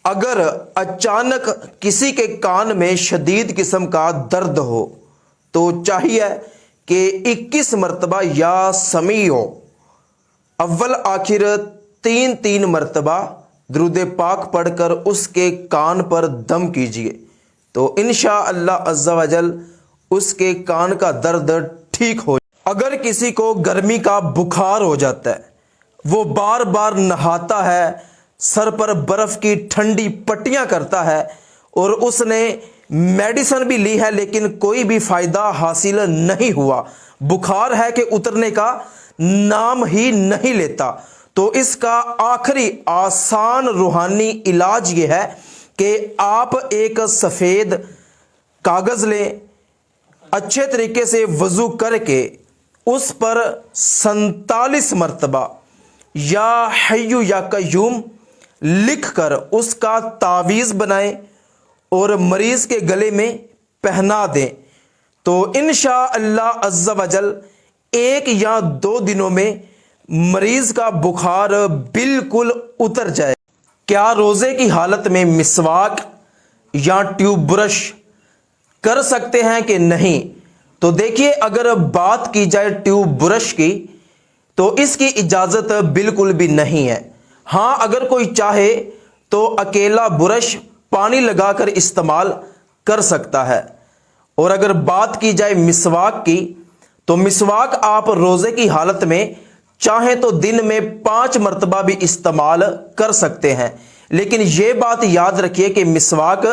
اگر اچانک کسی کے کان میں شدید قسم کا درد ہو تو چاہیے کہ 21 مرتبہ یا سمیع اول آخر 3 مرتبہ درود پاک پڑھ کر اس کے کان پر دم کیجیے تو انشاءاللہ عز و جل اس کے کان کا درد ٹھیک ہو جائے۔ اگر کسی کو گرمی کا بخار ہو جاتا ہے، وہ بار بار نہاتا ہے، سر پر برف کی ٹھنڈی پٹیاں کرتا ہے اور اس نے میڈیسن بھی لی ہے لیکن کوئی بھی فائدہ حاصل نہیں ہوا، بخار ہے کہ اترنے کا نام ہی نہیں لیتا، تو اس کا آخری آسان روحانی علاج یہ ہے کہ آپ ایک سفید کاغذ لیں، اچھے طریقے سے وضو کر کے اس پر 47 مرتبہ یا حی یا قیوم لکھ کر اس کا تعویذ بنائیں اور مریض کے گلے میں پہنا دیں تو انشاءاللہ عز و جل 1 یا 2 دنوں میں مریض کا بخار بالکل اتر جائے۔ کیا روزے کی حالت میں مسواک یا ٹیوب برش کر سکتے ہیں کہ نہیں؟ تو دیکھیے، اگر بات کی جائے ٹیوب برش کی تو اس کی اجازت بالکل بھی نہیں ہے۔ ہاں، اگر کوئی چاہے تو اکیلا برش پانی لگا کر استعمال کر سکتا ہے۔ اور اگر بات کی جائے مسواک کی تو مسواک آپ روزے کی حالت میں چاہیں تو دن میں 5 مرتبہ بھی استعمال کر سکتے ہیں، لیکن یہ بات یاد رکھیے کہ مسواک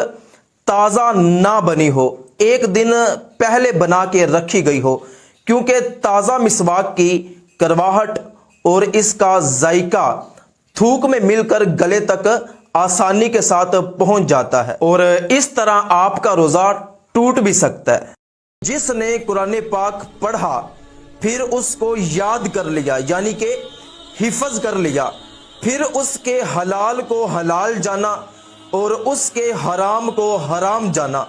تازہ نہ بنی ہو، 1 دن پہلے بنا کے رکھی گئی ہو، کیونکہ تازہ مسواک کی کرواہٹ اور اس کا ذائقہ تھوک میں مل کر گلے تک آسانی کے ساتھ پہنچ جاتا ہے اور اس طرح آپ کا روزہ ٹوٹ بھی سکتا ہے۔ جس نے قرآن پاک پڑھا پھر اس کو یاد کر لیا، یعنی کہ حفظ کر لیا، پھر اس کے حلال کو حلال جانا اور اس کے حرام کو حرام جانا،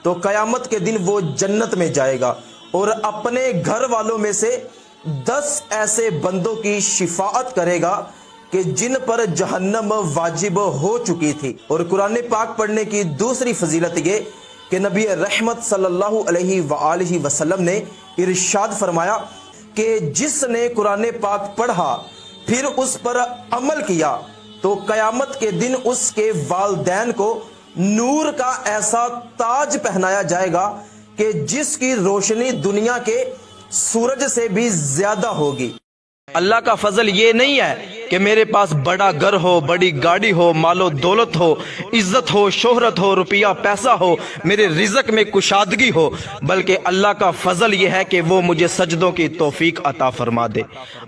تو قیامت کے دن وہ جنت میں جائے گا اور اپنے گھر والوں میں سے 10 ایسے بندوں کی شفاعت کرے گا کہ جن پر جہنم واجب ہو چکی تھی۔ اور قرآن پاک پڑھنے کی دوسری فضیلت یہ کہ نبی رحمت صلی اللہ علیہ وآلہ وسلم نے ارشاد فرمایا کہ جس نے قرآن پاک پڑھا پھر اس پر عمل کیا تو قیامت کے دن اس کے والدین کو نور کا ایسا تاج پہنایا جائے گا کہ جس کی روشنی دنیا کے سورج سے بھی زیادہ ہوگی۔ اللہ کا فضل یہ نہیں ہے کہ میرے پاس بڑا گھر ہو، بڑی گاڑی ہو، مال و دولت ہو، عزت ہو، شہرت ہو، روپیہ پیسہ ہو، میرے رزق میں کشادگی ہو، بلکہ اللہ کا فضل یہ ہے کہ وہ مجھے سجدوں کی توفیق عطا فرما دے۔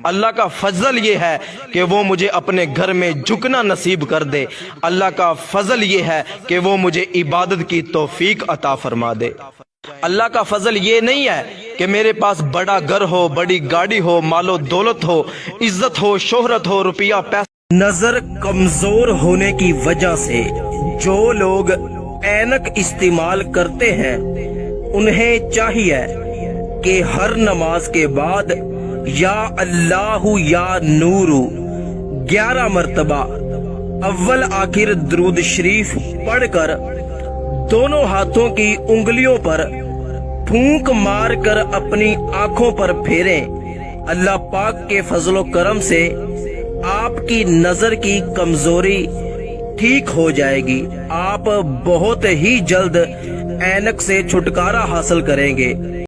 اللہ کا فضل یہ ہے کہ وہ مجھے اپنے گھر میں جھکنا نصیب کر دے۔ اللہ کا فضل یہ ہے کہ وہ مجھے عبادت کی توفیق عطا فرما دے۔ اللہ کا فضل یہ نہیں ہے کہ میرے پاس بڑا گھر ہو، بڑی گاڑی ہو، مال و دولت ہو، عزت ہو، شہرت ہو، روپیہ پیسہ۔ نظر کمزور ہونے کی وجہ سے جو لوگ اینک استعمال کرتے ہیں انہیں چاہیے کہ ہر نماز کے بعد یا اللہ یا نور 11 مرتبہ اول آخر درود شریف پڑھ کر دونوں ہاتھوں کی انگلیوں پر پھونک مار کر اپنی آنکھوں پر پھیریں۔ اللہ پاک کے فضل و کرم سے آپ کی نظر کی کمزوری ٹھیک ہو جائے گی، آپ بہت ہی جلد اینک سے چھٹکارا حاصل کریں گے۔